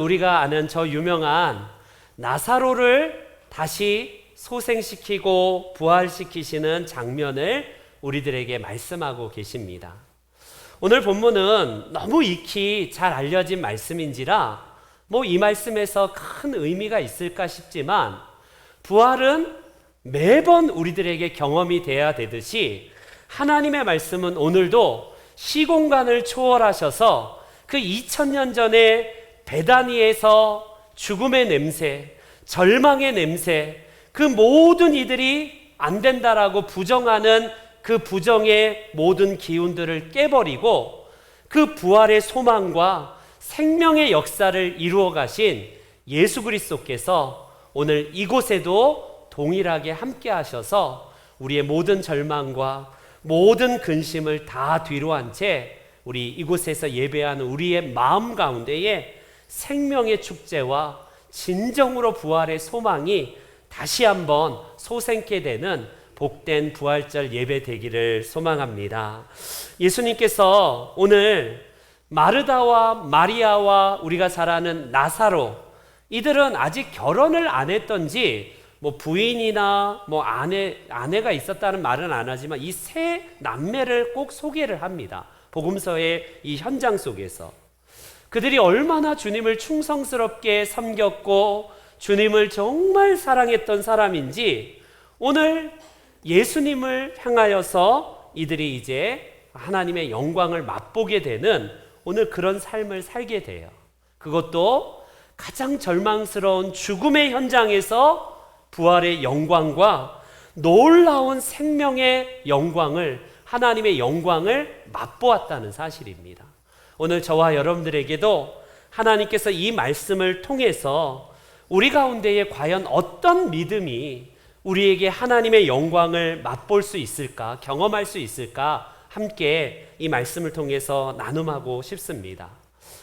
우리가 아는 저 유명한 나사로를 다시 소생시키고 부활시키시는 장면을 우리들에게 말씀하고 계십니다. 오늘 본문은 너무 익히 잘 알려진 말씀인지라 이 말씀에서 큰 의미가 있을까 싶지만, 부활은 매번 우리들에게 경험이 돼야 되듯이 하나님의 말씀은 오늘도 시공간을 초월하셔서 그 2000년 전에 베다니에서 죽음의 냄새, 절망의 냄새, 그 모든 이들이 안 된다라고 부정하는 그 부정의 모든 기운들을 깨버리고 그 부활의 소망과 생명의 역사를 이루어 가신 예수 그리스도께서 오늘 이곳에도 동일하게 함께 하셔서 우리의 모든 절망과 모든 근심을 다 뒤로 한 채 우리 이곳에서 예배하는 우리의 마음 가운데에 생명의 축제와 진정으로 부활의 소망이 다시 한번 솟게 되는 복된 부활절 예배 되기를 소망합니다. 예수님께서 오늘 마르다와 마리아와 우리가 잘 아는 나사로, 이들은 아직 결혼을 안 했던지 부인이나 아내가 있었다는 말은 안 하지만 이 세 남매를 꼭 소개를 합니다. 복음서의 이 현장 속에서 그들이 얼마나 주님을 충성스럽게 섬겼고 주님을 정말 사랑했던 사람인지 오늘 예수님을 향하여서 이들이 이제 하나님의 영광을 맛보게 되는 오늘 그런 삶을 살게 돼요. 그것도 가장 절망스러운 죽음의 현장에서 부활의 영광과 놀라운 생명의 영광을, 하나님의 영광을 맛보았다는 사실입니다. 오늘 저와 여러분들에게도 하나님께서 이 말씀을 통해서 우리 가운데에 과연 어떤 믿음이 우리에게 하나님의 영광을 맛볼 수 있을까, 경험할 수 있을까, 함께 이 말씀을 통해서 나눔하고 싶습니다.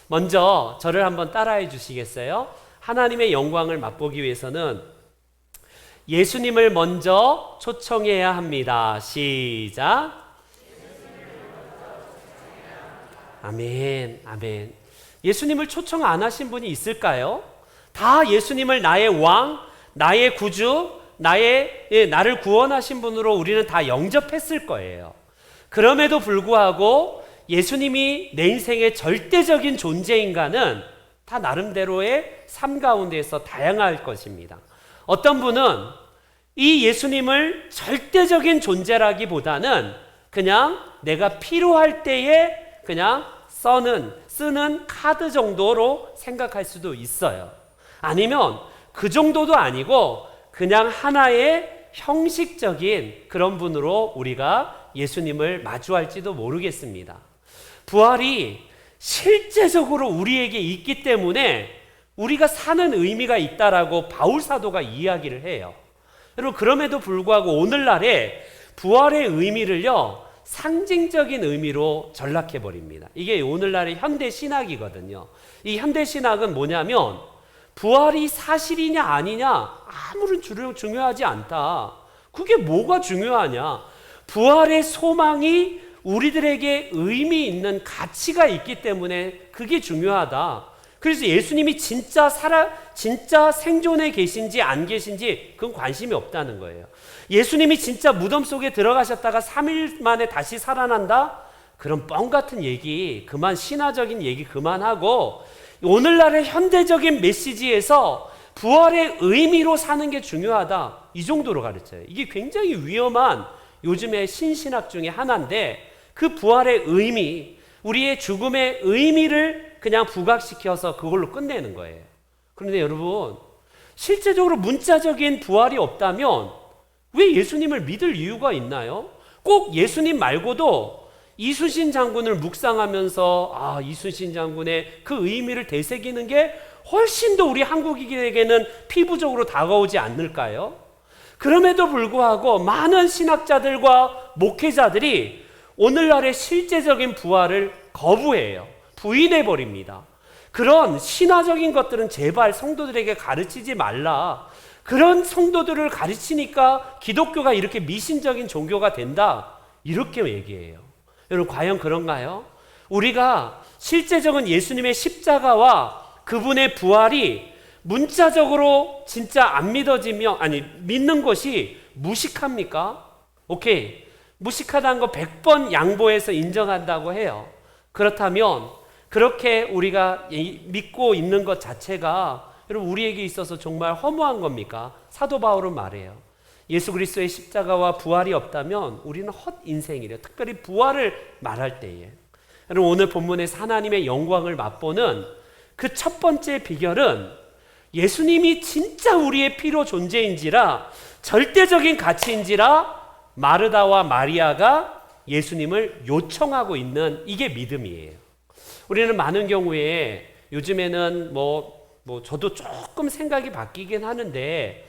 먼저 저를 한번 따라해 주시겠어요? 하나님의 영광을 맛보기 위해서는 예수님을 먼저 초청해야 합니다. 시작. 아멘, 아멘. 예수님을 초청 안 하신 분이 있을까요? 다 예수님을 나의 왕, 나의 구주, 나를 구원하신 분으로 우리는 다 영접했을 거예요. 그럼에도 불구하고 예수님이 내 인생의 절대적인 존재인가는 다 나름대로의 삶 가운데서 다양할 것입니다. 어떤 분은 이 예수님을 절대적인 존재라기보다는 그냥 내가 필요할 때에 그냥 쓰는 카드 정도로 생각할 수도 있어요. 아니면 그 정도도 아니고 그냥 하나의 형식적인 그런 분으로 우리가 예수님을 마주할지도 모르겠습니다. 부활이 실제적으로 우리에게 있기 때문에 우리가 사는 의미가 있다라고 바울 사도가 이야기를 해요. 여러분, 그럼에도 불구하고 오늘날에 부활의 의미를요, 상징적인 의미로 전락해 버립니다. 이게 오늘날의 현대 신학이거든요. 이 현대 신학은 뭐냐면 부활이 사실이냐 아니냐 아무런 중요하지 않다. 그게 뭐가 중요하냐? 부활의 소망이 우리들에게 의미 있는 가치가 있기 때문에 그게 중요하다. 그래서 예수님이 진짜 생존에 계신지 안 계신지 그건 관심이 없다는 거예요. 예수님이 진짜 무덤 속에 들어가셨다가 3일 만에 다시 살아난다? 그런 뻥 같은 얘기 그만, 신화적인 얘기 그만하고 오늘날의 현대적인 메시지에서 부활의 의미로 사는 게 중요하다, 이 정도로 가르쳐요. 이게 굉장히 위험한 요즘의 신신학 중에 하나인데, 그 부활의 의미, 우리의 죽음의 의미를 그냥 부각시켜서 그걸로 끝내는 거예요. 그런데 여러분, 실제적으로 문자적인 부활이 없다면 왜 예수님을 믿을 이유가 있나요? 꼭 예수님 말고도 이순신 장군을 묵상하면서 이순신 장군의 그 의미를 되새기는 게 훨씬 더 우리 한국인에게는 피부적으로 다가오지 않을까요? 그럼에도 불구하고 많은 신학자들과 목회자들이 오늘날의 실제적인 부활을 거부해요. 부인해버립니다. 그런 신화적인 것들은 제발 성도들에게 가르치지 말라. 그런 성도들을 가르치니까 기독교가 이렇게 미신적인 종교가 된다, 이렇게 얘기해요. 여러분, 과연 그런가요? 우리가 실제적인 예수님의 십자가와 그분의 부활이 문자적으로 진짜 안 믿어지면, 믿는 것이 무식합니까? 오케이. 무식하다는 거 100번 양보해서 인정한다고 해요. 그렇다면 그렇게 우리가 믿고 있는 것 자체가 여러분 우리에게 있어서 정말 허무한 겁니까? 사도 바울은 말해요. 예수 그리스도의 십자가와 부활이 없다면 우리는 헛 인생이래요. 특별히 부활을 말할 때에. 여러분 오늘 본문에서 하나님의 영광을 맛보는 그 첫 번째 비결은 예수님이 진짜 우리의 피로 존재인지라 절대적인 가치인지라 마르다와 마리아가 예수님을 요청하고 있는 이게 믿음이에요. 우리는 많은 경우에 요즘에는 저도 조금 생각이 바뀌긴 하는데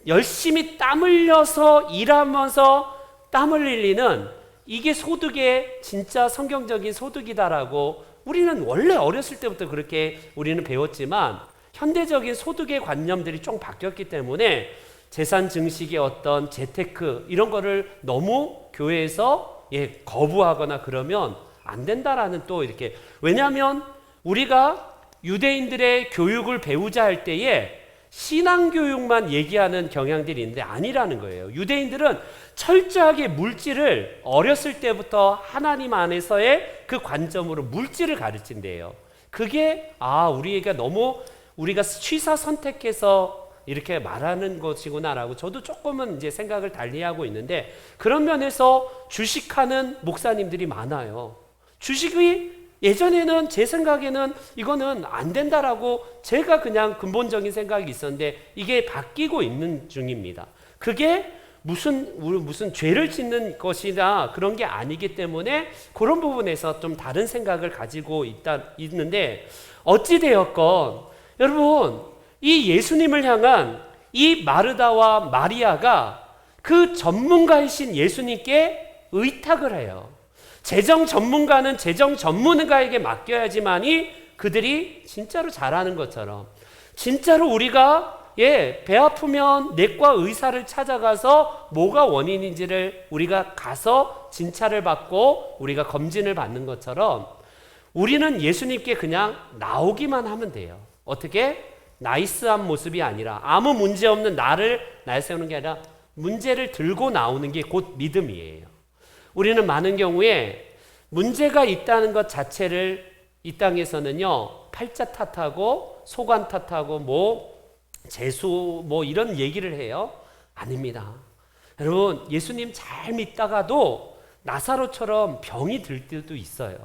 열심히 땀 흘려서 일하면서 땀 흘리는 이게 소득의 진짜 성경적인 소득이다라고 우리는 원래 어렸을 때부터 그렇게 우리는 배웠지만 현대적인 소득의 관념들이 좀 바뀌었기 때문에 재산 증식의 어떤 재테크 이런 거를 너무 교회에서 거부하거나 그러면 안 된다라는 또 이렇게, 왜냐하면 우리가 유대인들의 교육을 배우자 할 때에 신앙교육만 얘기하는 경향들이 있는데 아니라는 거예요. 유대인들은 철저하게 물질을 어렸을 때부터 하나님 안에서의 그 관점으로 물질을 가르친대요. 그게 우리가 너무 우리가 취사 선택해서 이렇게 말하는 것이구나라고 저도 조금은 이제 생각을 달리하고 있는데, 그런 면에서 주식하는 목사님들이 많아요. 주식이 예전에는 제 생각에는 이거는 안 된다라고 제가 그냥 근본적인 생각이 있었는데 이게 바뀌고 있는 중입니다. 그게 무슨 죄를 짓는 것이나 그런 게 아니기 때문에 그런 부분에서 좀 다른 생각을 가지고 있는데, 어찌되었건 여러분 이 예수님을 향한 이 마르다와 마리아가 그 전문가이신 예수님께 의탁을 해요. 재정 전문가는 재정 전문가에게 맡겨야지만이 그들이 진짜로 잘하는 것처럼, 진짜로 우리가 배 아프면 내과 의사를 찾아가서 뭐가 원인인지를 우리가 가서 진찰을 받고 우리가 검진을 받는 것처럼 우리는 예수님께 그냥 나오기만 하면 돼요. 어떻게? 나이스한 모습이 아니라, 아무 문제 없는 나를 날세우는 게 아니라 문제를 들고 나오는 게 곧 믿음이에요. 우리는 많은 경우에 문제가 있다는 것 자체를 이 땅에서는요, 팔자 탓하고 소관 탓하고 재수 이런 얘기를 해요. 아닙니다. 여러분 예수님 잘 믿다가도 나사로처럼 병이 들 때도 있어요.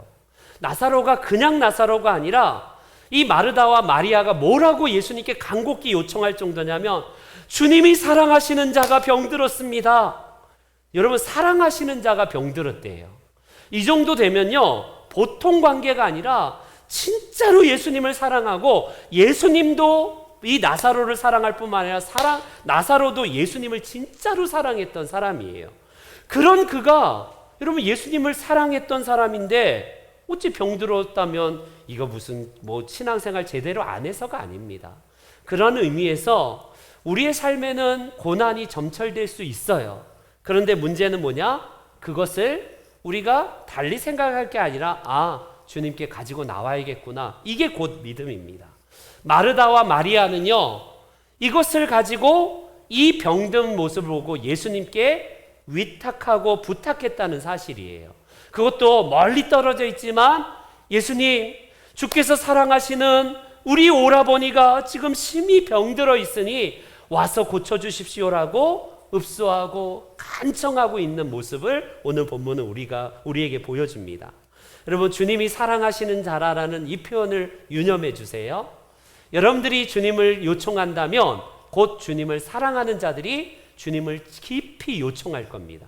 나사로가 그냥 나사로가 아니라 이 마르다와 마리아가 뭐라고 예수님께 간곡히 요청할 정도냐면, 주님이 사랑하시는 자가 병들었습니다. 여러분 사랑하시는 자가 병들었대요. 이 정도 되면요 보통 관계가 아니라 진짜로 예수님을 사랑하고 예수님도 이 나사로를 사랑할 뿐만 아니라 나사로도 예수님을 진짜로 사랑했던 사람이에요. 그런 그가 여러분 예수님을 사랑했던 사람인데 어찌 병들었다면 이거 무슨 신앙생활 제대로 안 해서가 아닙니다. 그런 의미에서 우리의 삶에는 고난이 점철될 수 있어요. 그런데 문제는 뭐냐? 그것을 우리가 달리 생각할 게 아니라 주님께 가지고 나와야겠구나. 이게 곧 믿음입니다. 마르다와 마리아는요 이것을 가지고 이 병든 모습을 보고 예수님께 위탁하고 부탁했다는 사실이에요. 그것도 멀리 떨어져 있지만, 예수님 주께서 사랑하시는 우리 오라버니가 지금 심히 병들어 있으니 와서 고쳐주십시오라고 읍소하고 간청하고 있는 모습을 오늘 본문은 우리에게 보여줍니다. 여러분 주님이 사랑하시는 자라라는 이 표현을 유념해 주세요. 여러분들이 주님을 요청한다면 곧 주님을 사랑하는 자들이 주님을 깊이 요청할 겁니다.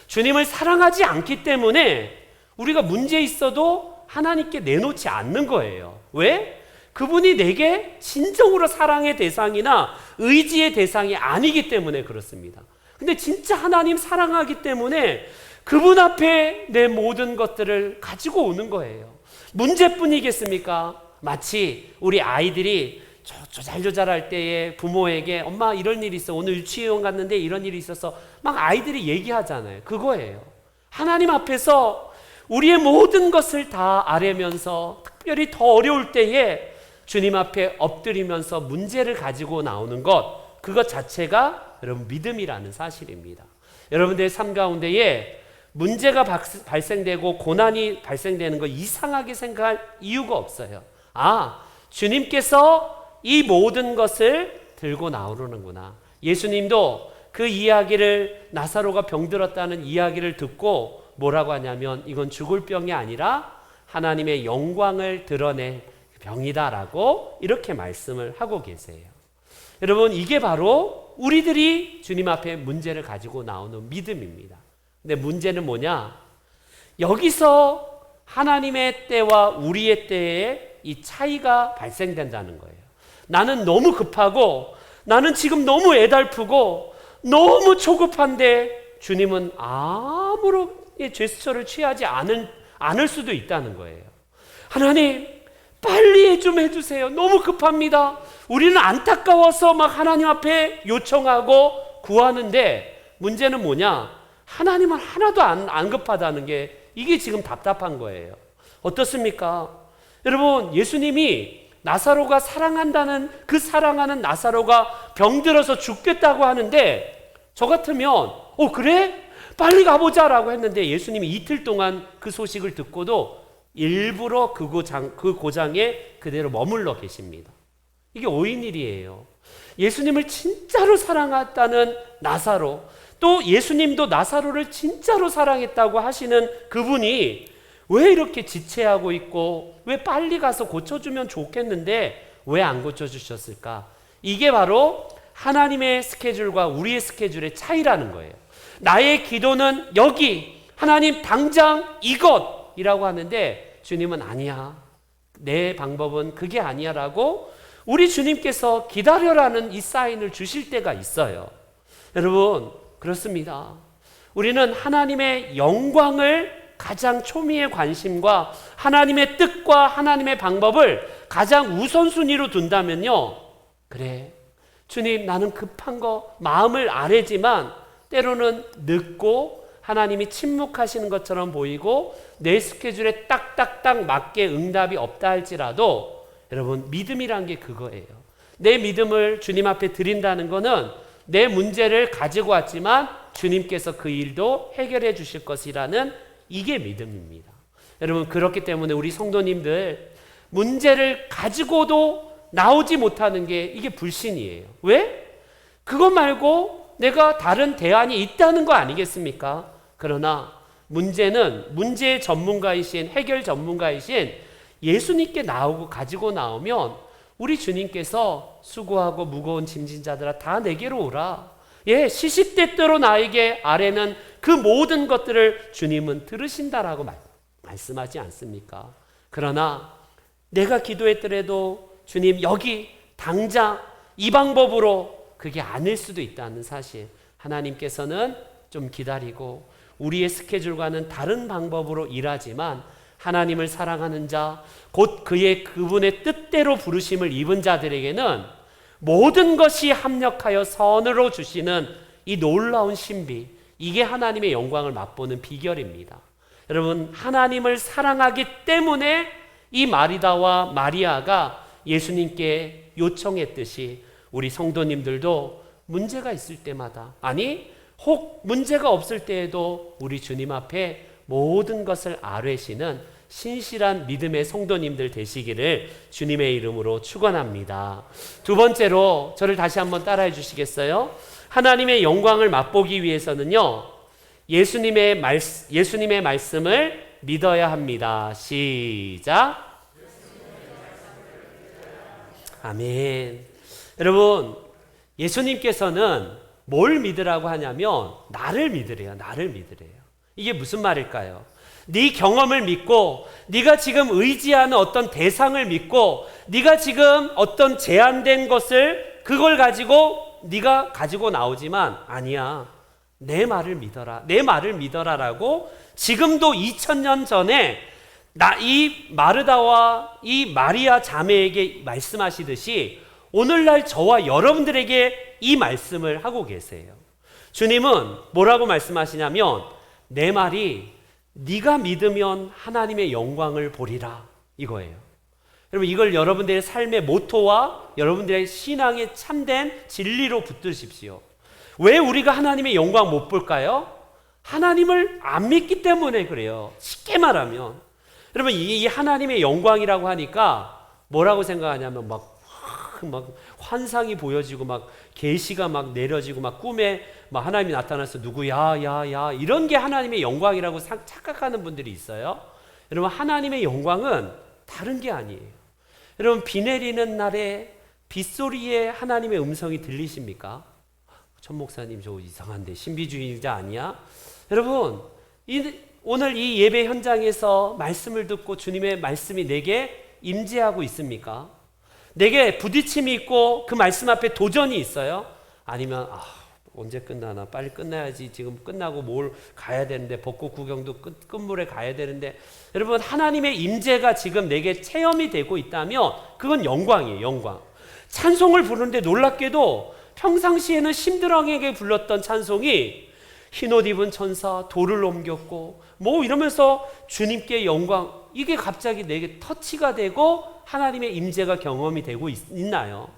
주님을 사랑하지 않기 때문에 우리가 문제 있어도 하나님께 내놓지 않는 거예요. 왜? 그분이 내게 진정으로 사랑의 대상이나 의지의 대상이 아니기 때문에 그렇습니다. 근데 진짜 하나님 사랑하기 때문에 그분 앞에 내 모든 것들을 가지고 오는 거예요. 문제뿐이겠습니까? 마치 우리 아이들이 조잘조잘할 때에 부모에게 엄마 이런 일이 있어, 오늘 유치원 갔는데 이런 일이 있어서 막 아이들이 얘기하잖아요. 그거예요. 하나님 앞에서 우리의 모든 것을 다 아뢰면서 특별히 더 어려울 때에 주님 앞에 엎드리면서 문제를 가지고 나오는 것, 그것 자체가 여러분 믿음이라는 사실입니다. 여러분들의 삶 가운데에 문제가 발생되고 고난이 발생되는 거 이상하게 생각할 이유가 없어요. 주님께서 이 모든 것을 들고 나오려는구나. 예수님도 그 이야기를, 나사로가 병들었다는 이야기를 듣고 뭐라고 하냐면 이건 죽을 병이 아니라 하나님의 영광을 드러낼 병이다라고 이렇게 말씀을 하고 계세요. 여러분, 이게 바로 우리들이 주님 앞에 문제를 가지고 나오는 믿음입니다. 근데 문제는 뭐냐? 여기서 하나님의 때와 우리의 때에 이 차이가 발생된다는 거예요. 나는 너무 급하고 나는 지금 너무 애달프고 너무 초급한데 주님은 아무런 제스처를 취하지 않을 수도 있다는 거예요. 하나님, 빨리 좀 해주세요. 너무 급합니다. 우리는 안타까워서 막 하나님 앞에 요청하고 구하는데 문제는 뭐냐? 하나님은 하나도 안 급하다는 게 이게 지금 답답한 거예요. 어떻습니까? 여러분, 예수님이 나사로가 사랑한다는 그 사랑하는 나사로가 병들어서 죽겠다고 하는데 저 같으면 그래? 빨리 가보자라고 했는데 예수님이 이틀 동안 그 소식을 듣고도 일부러 그 고장에 그대로 머물러 계십니다. 이게 오인일이에요. 예수님을 진짜로 사랑했다는 나사로, 또 예수님도 나사로를 진짜로 사랑했다고 하시는 그분이 왜 이렇게 지체하고 있고 왜 빨리 가서 고쳐주면 좋겠는데 왜 안 고쳐주셨을까? 이게 바로 하나님의 스케줄과 우리의 스케줄의 차이라는 거예요. 나의 기도는 여기, 하나님 당장 이것이라고 하는데 주님은 아니야, 내 방법은 그게 아니야 라고 우리 주님께서 기다려라는 이 사인을 주실 때가 있어요. 여러분, 그렇습니다. 우리는 하나님의 영광을 가장 초미의 관심과 하나님의 뜻과 하나님의 방법을 가장 우선순위로 둔다면요, 그래, 주님 나는 급한 거 마음을 아뢰지만 때로는 늦고 하나님이 침묵하시는 것처럼 보이고 내 스케줄에 딱딱딱 맞게 응답이 없다 할지라도 여러분, 믿음이란 게 그거예요. 내 믿음을 주님 앞에 드린다는 거는 내 문제를 가지고 왔지만 주님께서 그 일도 해결해 주실 것이라는 이게 믿음입니다. 여러분, 그렇기 때문에 우리 성도님들 문제를 가지고도 나오지 못하는 게 이게 불신이에요. 왜? 그거 말고 내가 다른 대안이 있다는 거 아니겠습니까? 그러나 문제는 문제의 전문가이신, 해결 전문가이신 예수님께 가지고 나오면 우리 주님께서 수고하고 무거운 짐진 자들아 다 내게로 오라. 시시때때로 나에게 아뢰는 그 모든 것들을 주님은 들으신다라고 말씀하지 않습니까? 그러나 내가 기도했더라도 주님 여기 당장 이 방법으로 그게 아닐 수도 있다는 사실, 하나님께서는 좀 기다리고 우리의 스케줄과는 다른 방법으로 일하지만 하나님을 사랑하는 자, 곧 그분의 뜻대로 부르심을 입은 자들에게는 모든 것이 합력하여 선으로 주시는 이 놀라운 신비, 이게 하나님의 영광을 맛보는 비결입니다. 여러분, 하나님을 사랑하기 때문에 이 마리다와 마리아가 예수님께 요청했듯이 우리 성도님들도 문제가 있을 때마다, 아니 혹 문제가 없을 때에도 우리 주님 앞에 모든 것을 아뢰시는 신실한 믿음의 성도님들 되시기를 주님의 이름으로 축원합니다. 두 번째로 저를 다시 한번 따라해 주시겠어요? 하나님의 영광을 맛보기 위해서는요, 예수님의 말씀을 믿어야 합니다. 시작. 아멘. 여러분, 예수님께서는 뭘 믿으라고 하냐면 나를 믿으래요. 나를 믿으래요. 이게 무슨 말일까요? 네 경험을 믿고, 네가 지금 의지하는 어떤 대상을 믿고, 네가 지금 어떤 제한된 것을 그걸 가지고 네가 가지고 나오지만 아니야, 내 말을 믿어라, 내 말을 믿어라라고 지금도 2000년 전에 이 마르다와 이 마리아 자매에게 말씀하시듯이 오늘날 저와 여러분들에게 이 말씀을 하고 계세요. 주님은 뭐라고 말씀하시냐면 내 말이 네가 믿으면 하나님의 영광을 보리라, 이거예요. 여러분 이걸 여러분들의 삶의 모토와 여러분들의 신앙의 참된 진리로 붙드십시오. 왜 우리가 하나님의 영광 못 볼까요? 하나님을 안 믿기 때문에 그래요. 쉽게 말하면 여러분 이 하나님의 영광이라고 하니까 뭐라고 생각하냐면 막 환상이 보여지고 막 계시가 막 내려지고 막 꿈에 막 하나님이 나타나서 누구야 야 이런 게 하나님의 영광이라고 착각하는 분들이 있어요. 여러분 하나님의 영광은 다른 게 아니에요. 여러분 비 내리는 날에 빗소리에 하나님의 음성이 들리십니까? 천 목사님 저 이상한데 신비주의자 아니야? 여러분 오늘 이 예배 현장에서 말씀을 듣고 주님의 말씀이 내게 임재하고 있습니까? 내게 부딪힘이 있고 그 말씀 앞에 도전이 있어요? 아니면 언제 끝나나 빨리 끝나야지 지금 끝나고 뭘 가야 되는데 벚꽃 구경도 끝물에 가야 되는데 여러분 하나님의 임재가 지금 내게 체험이 되고 있다면 그건 영광이에요. 영광. 찬송을 부르는데 놀랍게도 평상시에는 심드렁에게 불렀던 찬송이 흰옷 입은 천사 돌을 옮겼고 뭐 이러면서 주님께 영광 이게 갑자기 내게 터치가 되고 하나님의 임재가 경험이 되고 있나요?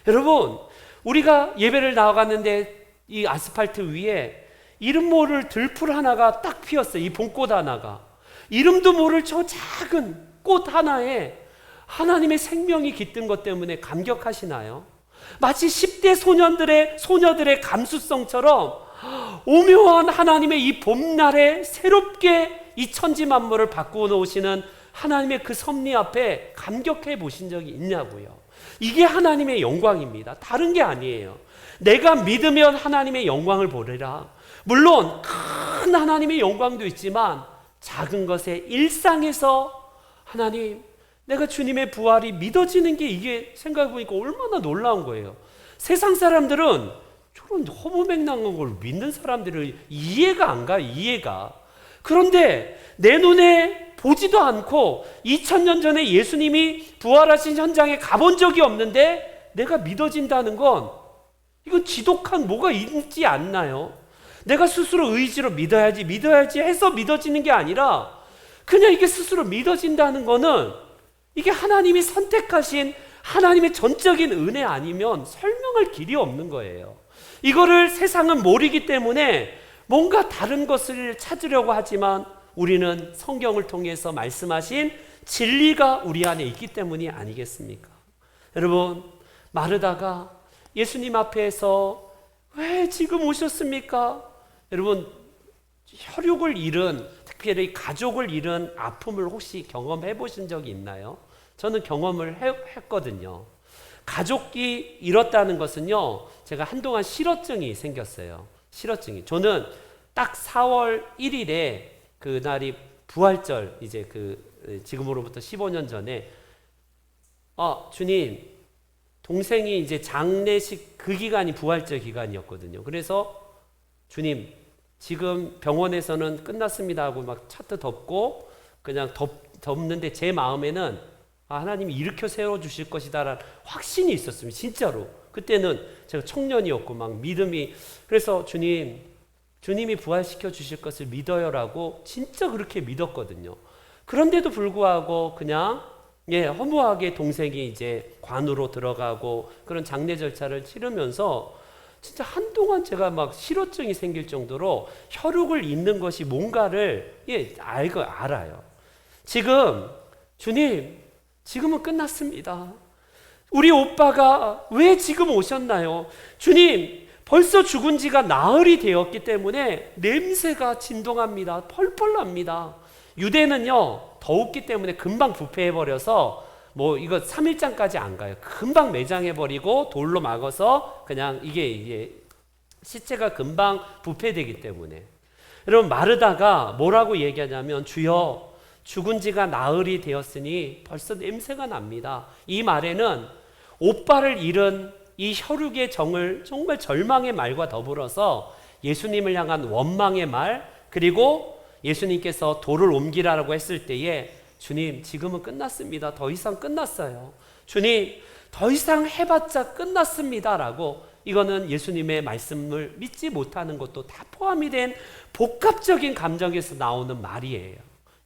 여러분 우리가 예배를 나아갔는데 이 아스팔트 위에 이름 모를 들풀 하나가 딱 피었어요. 이 봄꽃 하나가 이름도 모를 저 작은 꽃 하나에 하나님의 생명이 깃든 것 때문에 감격하시나요? 마치 10대 소녀들의 감수성처럼 오묘한 하나님의 이 봄날에 새롭게 이 천지 만물을 바꾸어 놓으시는 하나님의 그 섭리 앞에 감격해 보신 적이 있냐고요. 이게 하나님의 영광입니다. 다른 게 아니에요. 내가 믿으면 하나님의 영광을 보리라. 물론 큰 하나님의 영광도 있지만 작은 것에 일상에서 하나님 내가 주님의 부활이 믿어지는 게 이게 생각해보니까 얼마나 놀라운 거예요. 세상 사람들은 저런 허무맹랑한 걸 믿는 사람들을 이해가 안 가요. 이해가. 그런데 내 눈에 보지도 않고 2000년 전에 예수님이 부활하신 현장에 가본 적이 없는데 내가 믿어진다는 건 이건 지독한 뭐가 있지 않나요? 내가 스스로 의지로 믿어야지 해서 믿어지는 게 아니라 그냥 이게 스스로 믿어진다는 거는 이게 하나님이 선택하신 하나님의 전적인 은혜 아니면 설명할 길이 없는 거예요. 이거를 세상은 모르기 때문에 뭔가 다른 것을 찾으려고 하지만 우리는 성경을 통해서 말씀하신 진리가 우리 안에 있기 때문이 아니겠습니까? 여러분 마르다가 예수님 앞에서 왜 지금 오셨습니까? 여러분 혈육을 잃은 특별히 가족을 잃은 아픔을 혹시 경험해 보신 적이 있나요? 저는 경험을 했거든요. 가족이 잃었다는 것은요, 제가 한동안 실어증이 생겼어요. 실어증이. 저는 딱 4월 1일에 그날이 부활절, 이제 지금으로부터 15년 전에, 주님, 동생이 이제 장례식 그 기간이 부활절 기간이었거든요. 그래서 주님, 지금 병원에서는 끝났습니다 하고 막 차트 덮고 그냥 덮는데 제 마음에는 하나님이 일으켜 세워주실 것이다 라는 확신이 있었습니다. 진짜로. 그때는 제가 청년이었고 막 믿음이, 그래서 주님이 부활시켜 주실 것을 믿어요 라고 진짜 그렇게 믿었거든요. 그런데도 불구하고 그냥 허무하게 동생이 이제 관으로 들어가고 그런 장례 절차를 치르면서 진짜 한동안 제가 막 실어증이 생길 정도로 혈육을 잃는 것이 뭔가를 알아요. 지금 주님 지금은 끝났습니다. 우리 오빠가 왜 지금 오셨나요? 주님 벌써 죽은 지가 나흘이 되었기 때문에 냄새가 진동합니다. 펄펄 납니다. 유대는요 더웠기 때문에 금방 부패해버려서 뭐 이거 3일장까지 안 가요. 금방 매장해버리고 돌로 막아서 그냥 이게 시체가 금방 부패되기 때문에. 여러분 마르다가 뭐라고 얘기하냐면 주여 죽은 지가 나흘이 되었으니 벌써 냄새가 납니다. 이 말에는 오빠를 잃은 이 혈육의 정을 정말 절망의 말과 더불어서 예수님을 향한 원망의 말, 그리고 예수님께서 돌을 옮기라고 했을 때에 주님 지금은 끝났습니다. 더 이상 끝났어요. 주님 더 이상 해봤자 끝났습니다 라고, 이거는 예수님의 말씀을 믿지 못하는 것도 다 포함이 된 복합적인 감정에서 나오는 말이에요.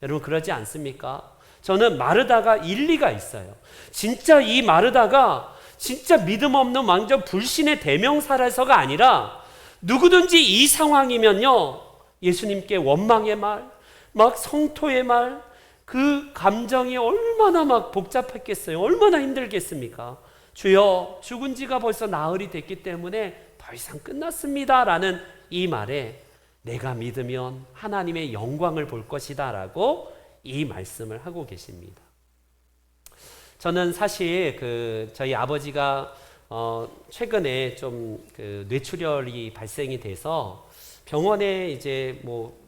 여러분 그러지 않습니까? 저는 마르다가 일리가 있어요. 진짜 이 마르다가 진짜 믿음 없는 완전 불신의 대명사라서가 아니라 누구든지 이 상황이면요, 예수님께 원망의 말, 막 성토의 말, 그 감정이 얼마나 막 복잡했겠어요. 얼마나 힘들겠습니까? 주여, 죽은 지가 벌써 나흘이 됐기 때문에 더 이상 끝났습니다 라는 이 말에 내가 믿으면 하나님의 영광을 볼 것이다 라고 이 말씀을 하고 계십니다. 저는 사실 저희 아버지가 최근에 좀 뇌출혈이 발생이 돼서 병원에 이제 뭐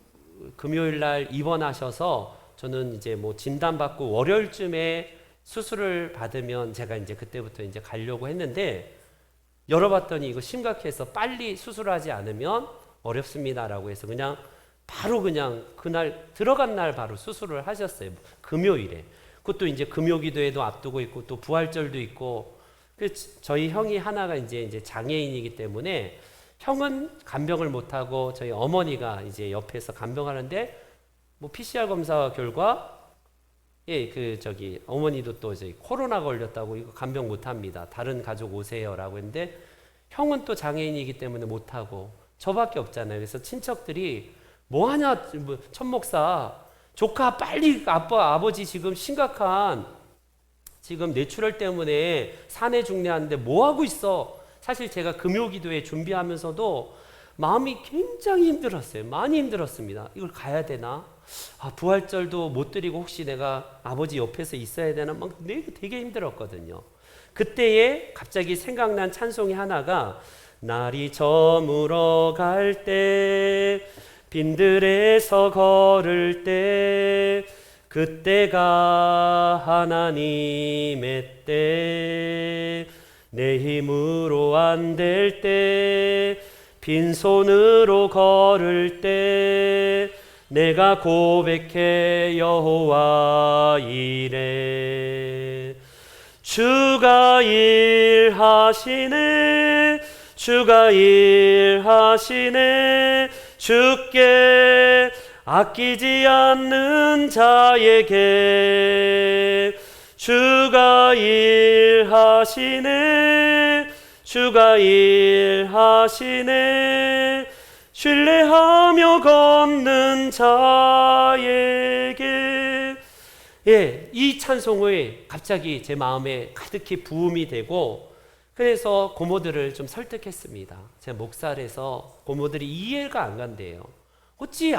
금요일 날 입원하셔서 저는 이제 뭐 진단받고 월요일쯤에 수술을 받으면 제가 이제 그때부터 이제 가려고 했는데, 열어봤더니 이거 심각해서 빨리 수술하지 않으면 어렵습니다라고 해서 그냥 바로 그냥 그날 들어간 날 바로 수술을 하셨어요. 금요일에. 그것도 이제 금요기도회도 앞두고 있고 또 부활절도 있고, 저희 형이 하나가 이제 장애인이기 때문에 형은 간병을 못하고 저희 어머니가 이제 옆에서 간병하는데, 뭐 PCR 검사 결과 어머니도 또 이제 코로나 걸렸다고 이거 간병 못합니다. 다른 가족 오세요라고 했는데, 형은 또 장애인이기 때문에 못하고 저밖에 없잖아요. 그래서 친척들이 뭐하냐, 천 목사 조카 빨리 아버지 지금 심각한 지금 뇌출혈 때문에 산에 중래하는데 뭐 하고 있어? 사실 제가 금요기도회 준비하면서도 마음이 굉장히 힘들었어요. 많이 힘들었습니다. 이걸 가야 되나? 부활절도 못 드리고 혹시 내가 아버지 옆에서 있어야 되나? 막 되게 힘들었거든요. 그때에 갑자기 생각난 찬송이 하나가, 날이 저물어 갈 때 빈들에서 걸을 때 그때가 하나님의 때, 내 힘으로 안 될 때 빈손으로 걸을 때 내가 고백해 여호와 이래. 주가 일하시네, 주가 일하시네, 주께 아끼지 않는 자에게 주가 일하시네, 주가 일하시네, 신뢰하며 걷는 자에게. 이 찬송이 갑자기 제 마음에 가득히 부음이 되고, 그래서 고모들을 좀 설득했습니다. 제가 목살에서 고모들이 이해가 안 간대요. 어찌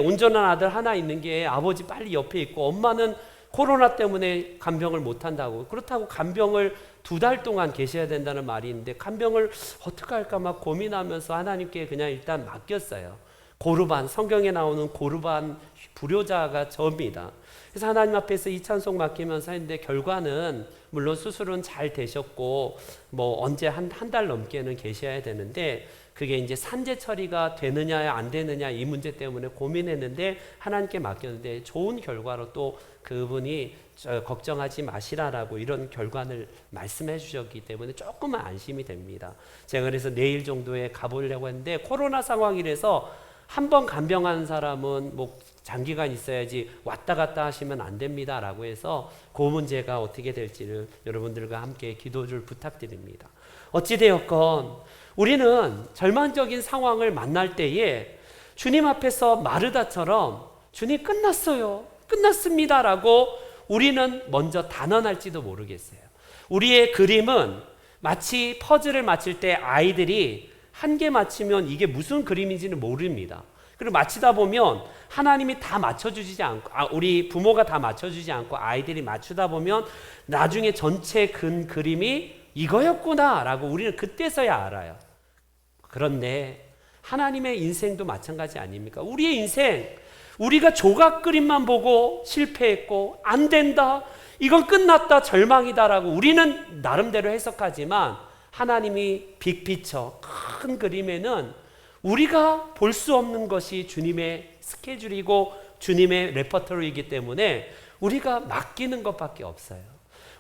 온전한 아들 하나 있는 게 아버지 빨리 옆에 있고 엄마는 코로나 때문에 간병을 못 한다고, 그렇다고 간병을 2달 동안 계셔야 된다는 말이 있는데 간병을 어떻게 할까 막 고민하면서 하나님께 그냥 일단 맡겼어요. 고르반, 성경에 나오는 고르반 불효자가 저입니다. 그래서 하나님 앞에서 이 찬송 맡기면서 했는데, 결과는 물론 수술은 잘 되셨고 뭐 언제 한 달 넘게는 계셔야 되는데, 그게 이제 산재 처리가 되느냐 안 되느냐 이 문제 때문에 고민했는데 하나님께 맡겼는데 좋은 결과로 또 그분이 걱정하지 마시라라고 이런 결과를 말씀해 주셨기 때문에 조금은 안심이 됩니다. 제가 그래서 내일 정도에 가보려고 했는데, 코로나 상황이라서 한 번 간병한 사람은 뭐 장기간 있어야지 왔다 갔다 하시면 안 됩니다 라고 해서 그 문제가 어떻게 될지를 여러분들과 함께 기도를 부탁드립니다. 어찌되었건 우리는 절망적인 상황을 만날 때에 주님 앞에서 마르다처럼 주님 끝났어요, 끝났습니다 라고 우리는 먼저 단언할지도 모르겠어요. 우리의 그림은 마치 퍼즐을 맞출 때 아이들이 한 개 맞히면 이게 무슨 그림인지는 모릅니다. 그리고 맞히다 보면 하나님이 다 맞춰주지 않고, 우리 부모가 다 맞춰주지 않고 아이들이 맞추다 보면 나중에 전체 그림이 이거였구나 라고 우리는 그때서야 알아요. 그런데 하나님의 인생도 마찬가지 아닙니까? 우리의 인생, 우리가 조각 그림만 보고 실패했고 안 된다, 이건 끝났다, 절망이다 라고 우리는 나름대로 해석하지만, 하나님이 빅피처, 큰 그림에는 우리가 볼 수 없는 것이 주님의 스케줄이고 주님의 레퍼토리이기 때문에 우리가 맡기는 것밖에 없어요.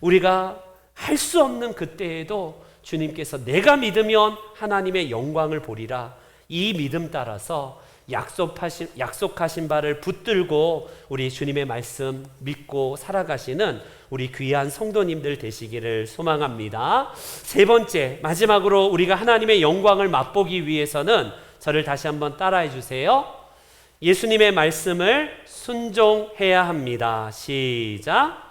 우리가 할 수 없는 그때에도 주님께서 내가 믿으면 하나님의 영광을 보리라, 이 믿음 따라서 약속하신 바를 붙들고 우리 주님의 말씀 믿고 살아가시는 우리 귀한 성도님들 되시기를 소망합니다. 세 번째, 마지막으로 우리가 하나님의 영광을 맛보기 위해서는 저를 다시 한번 따라해 주세요. 예수님의 말씀을 순종해야 합니다. 시작.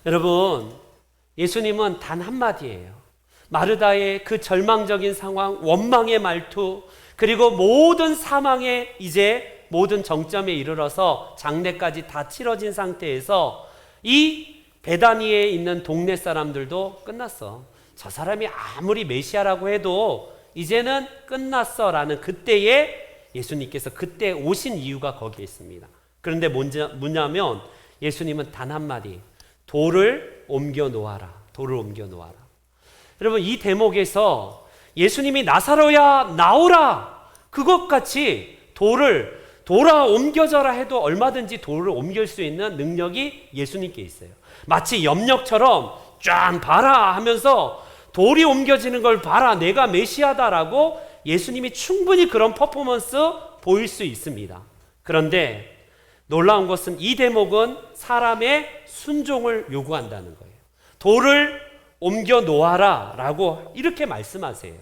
여러분, 예수님은 단 한마디예요. 마르다의 그 절망적인 상황, 원망의 말투, 그리고 모든 사망의 이제 모든 정점에 이르러서 장례까지 다 치러진 상태에서 이 베다니에 있는 동네 사람들도 끝났어. 저 사람이 아무리 메시아라고 해도 이제는 끝났어 라는 그때에 예수님께서 그때 오신 이유가 거기에 있습니다. 그런데 뭐냐면 예수님은 단 한마디, 돌을 옮겨 놓아라. 돌을 옮겨 놓아라. 여러분, 이 대목에서 예수님이 나사로야 나오라 그것 같이 돌아 옮겨져라 해도 얼마든지 돌을 옮길 수 있는 능력이 예수님께 있어요. 마치 염력처럼 쫙 봐라 하면서 돌이 옮겨지는 걸 봐라, 내가 메시아다라고 예수님이 충분히 그런 퍼포먼스 보일 수 있습니다. 그런데 놀라운 것은 이 대목은 사람의 순종을 요구한다는 거예요. 돌을 옮겨 놓아라 라고 이렇게 말씀하세요.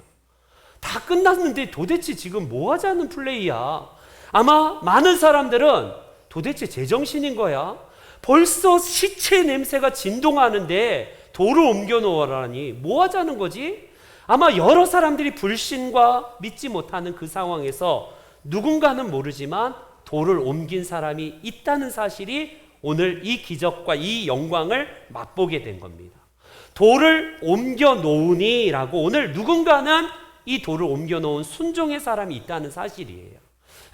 다 끝났는데 도대체 지금 뭐 하자는 플레이야. 아마 많은 사람들은 도대체 제정신인 거야. 벌써 시체 냄새가 진동하는데 돌을 옮겨 놓으라니 뭐 하자는 거지? 아마 여러 사람들이 불신과 믿지 못하는 그 상황에서 누군가는 모르지만 돌을 옮긴 사람이 있다는 사실이 오늘 이 기적과 이 영광을 맛보게 된 겁니다. 돌을 옮겨 놓으니 라고 오늘 누군가는 이 돌을 옮겨 놓은 순종의 사람이 있다는 사실이에요.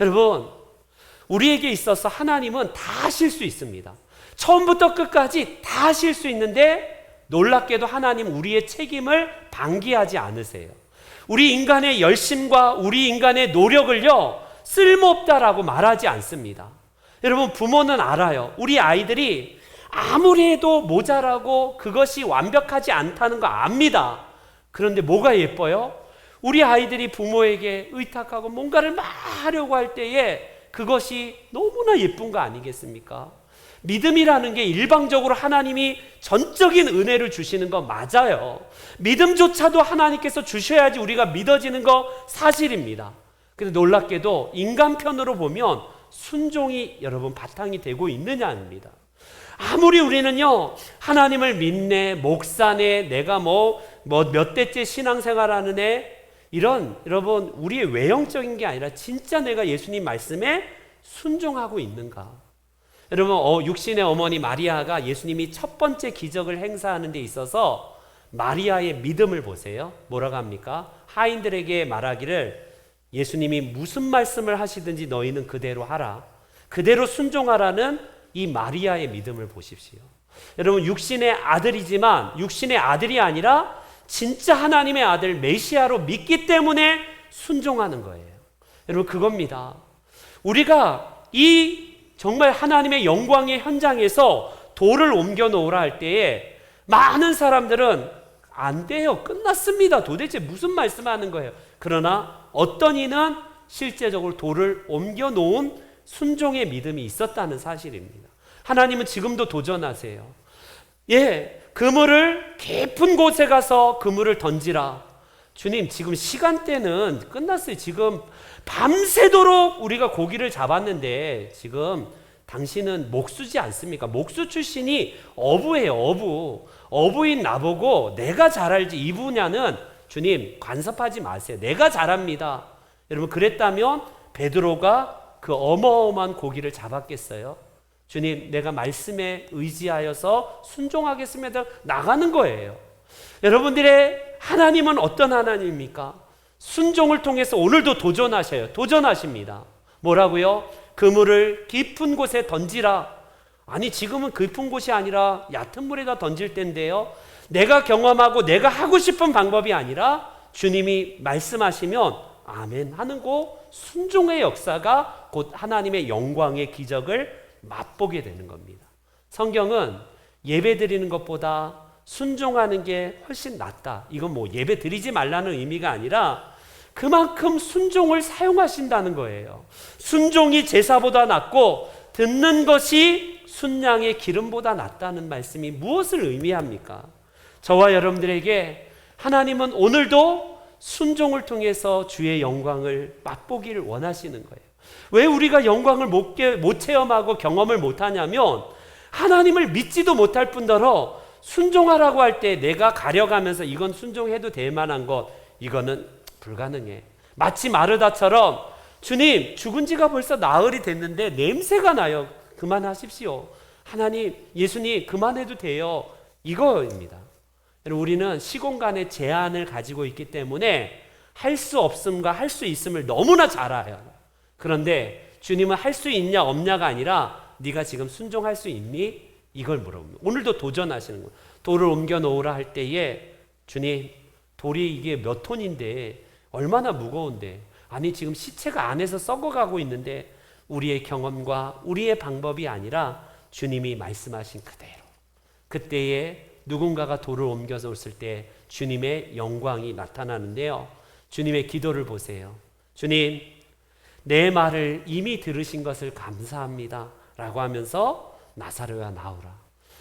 여러분, 우리에게 있어서 하나님은 다 하실 수 있습니다. 처음부터 끝까지 다 하실 수 있는데 놀랍게도 하나님 우리의 책임을 방기하지 않으세요. 우리 인간의 열심과 우리 인간의 노력을요 쓸모없다라고 말하지 않습니다. 여러분, 부모는 알아요. 우리 아이들이 아무리 해도 모자라고 그것이 완벽하지 않다는 거 압니다. 그런데 뭐가 예뻐요? 우리 아이들이 부모에게 의탁하고 뭔가를 막 하려고 할 때에 그것이 너무나 예쁜 거 아니겠습니까? 믿음이라는 게 일방적으로 하나님이 전적인 은혜를 주시는 거 맞아요. 믿음조차도 하나님께서 주셔야지 우리가 믿어지는 거 사실입니다. 근데 놀랍게도 인간 편으로 보면 순종이 여러분 바탕이 되고 있느냐입니다. 아무리 우리는요 하나님을 믿네, 목사네, 내가 몇 대째 신앙생활하는 애, 이런 여러분 우리의 외형적인 게 아니라 진짜 내가 예수님 말씀에 순종하고 있는가? 여러분, 육신의 어머니 마리아가 예수님이 첫 번째 기적을 행사하는 데 있어서 마리아의 믿음을 보세요. 뭐라고 합니까? 하인들에게 말하기를 예수님이 무슨 말씀을 하시든지 너희는 그대로 하라. 그대로 순종하라는 이 마리아의 믿음을 보십시오. 여러분, 육신의 아들이지만 육신의 아들이 아니라 진짜 하나님의 아들 메시아로 믿기 때문에 순종하는 거예요. 여러분, 그겁니다. 우리가 이 정말 하나님의 영광의 현장에서 돌을 옮겨 놓으라 할 때에 많은 사람들은 안 돼요. 끝났습니다. 도대체 무슨 말씀하는 거예요? 그러나 어떤 이는 실제적으로 돌을 옮겨 놓은 순종의 믿음이 있었다는 사실입니다. 하나님은 지금도 도전하세요. 그물을 깊은 곳에 가서 그물을 던지라. 주님, 지금 시간대는 끝났어요. 지금 밤새도록 우리가 고기를 잡았는데 지금 당신은 목수지 않습니까? 목수 출신이 어부예요. 어부인 나보고 내가 잘 알지 이 분야는 주님 간섭하지 마세요. 내가 잘합니다. 여러분, 그랬다면 베드로가 그 어마어마한 고기를 잡았겠어요? 주님, 내가 말씀에 의지하여서 순종하겠습니다. 나가는 거예요. 여러분들의 하나님은 어떤 하나님입니까? 순종을 통해서 오늘도 도전하십니다. 뭐라고요? 그물을 깊은 곳에 던지라. 아니, 지금은 깊은 곳이 아니라 얕은 물에다 던질 때인데요. 내가 경험하고 내가 하고 싶은 방법이 아니라 주님이 말씀하시면 아멘 하는 거, 순종의 역사가 곧 하나님의 영광의 기적을 맛보게 되는 겁니다. 성경은 예배 드리는 것보다 순종하는 게 훨씬 낫다. 이건 예배 드리지 말라는 의미가 아니라 그만큼 순종을 사용하신다는 거예요. 순종이 제사보다 낫고 듣는 것이 순양의 기름보다 낫다는 말씀이 무엇을 의미합니까? 저와 여러분들에게 하나님은 오늘도 순종을 통해서 주의 영광을 맛보기를 원하시는 거예요. 왜 우리가 영광을 못 체험하고 경험을 못하냐면 하나님을 믿지도 못할 뿐더러 순종하라고 할 때 내가 가려가면서 이건 순종해도 될 만한 것, 이거는 불가능해. 마치 마르다처럼 주님, 죽은 지가 벌써 나흘이 됐는데 냄새가 나요. 그만하십시오. 하나님, 예수님 그만해도 돼요. 이거입니다. 우리는 시공간의 제한을 가지고 있기 때문에 할 수 없음과 할 수 있음을 너무나 잘 알아요. 그런데 주님은 할 수 있냐 없냐가 아니라 네가 지금 순종할 수 있니? 이걸 물어봅니다. 오늘도 도전하시는 거예요. 돌을 옮겨 놓으라 할 때에 주님, 돌이 이게 몇 톤인데 얼마나 무거운데, 아니 지금 시체가 안에서 썩어가고 있는데, 우리의 경험과 우리의 방법이 아니라 주님이 말씀하신 그대로, 그때에 누군가가 돌을 옮겨서 왔을 때 주님의 영광이 나타나는데요. 주님의 기도를 보세요. 주님, 내 말을 이미 들으신 것을 감사합니다 라고 하면서 나사로야 나오라.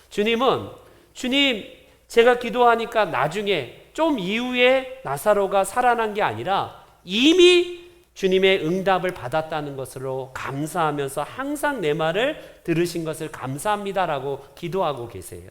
주님은 주님, 제가 기도하니까 나중에 좀 이후에 나사로가 살아난 게 아니라 이미 주님의 응답을 받았다는 것으로 감사하면서 항상 내 말을 들으신 것을 감사합니다라고 기도하고 계세요.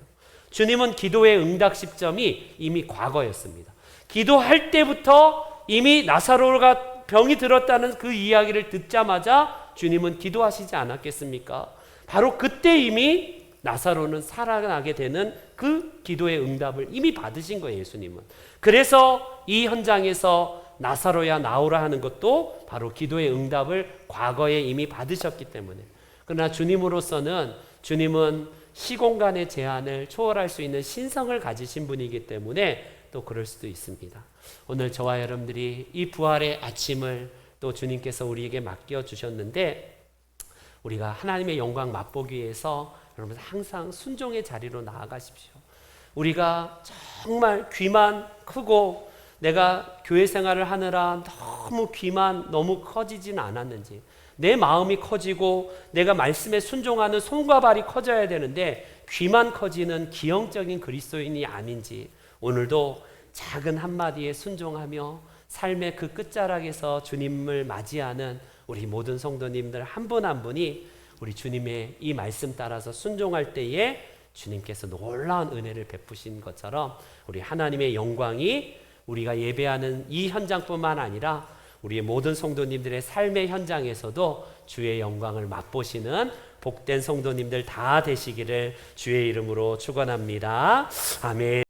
주님은 기도의 응답 시점이 이미 과거였습니다. 기도할 때부터 이미 나사로가 병이 들었다는 그 이야기를 듣자마자 주님은 기도하시지 않았겠습니까? 바로 그때 이미 나사로는 살아나게 되는 그 기도의 응답을 이미 받으신 거예요, 예수님은. 그래서 이 현장에서 나사로야 나오라 하는 것도 바로 기도의 응답을 과거에 이미 받으셨기 때문에. 그러나 주님으로서는, 주님은 시공간의 제한을 초월할 수 있는 신성을 가지신 분이기 때문에 또 그럴 수도 있습니다. 오늘 저와 여러분들이 이 부활의 아침을 또 주님께서 우리에게 맡겨주셨는데, 우리가 하나님의 영광 맛보기 위해서 여러분 항상 순종의 자리로 나아가십시오. 우리가 정말 귀만 크고 내가 교회 생활을 하느라 너무 귀만 너무 커지진 않았는지, 내 마음이 커지고 내가 말씀에 순종하는 손과 발이 커져야 되는데 귀만 커지는 기형적인 그리스도인이 아닌지, 오늘도 작은 한마디에 순종하며 삶의 그 끝자락에서 주님을 맞이하는 우리 모든 성도님들 한 분 한 분이 우리 주님의 이 말씀 따라서 순종할 때에 주님께서 놀라운 은혜를 베푸신 것처럼 우리 하나님의 영광이 우리가 예배하는 이 현장뿐만 아니라 우리의 모든 성도님들의 삶의 현장에서도 주의 영광을 맛보시는 복된 성도님들 다 되시기를 주의 이름으로 축원합니다. 아멘.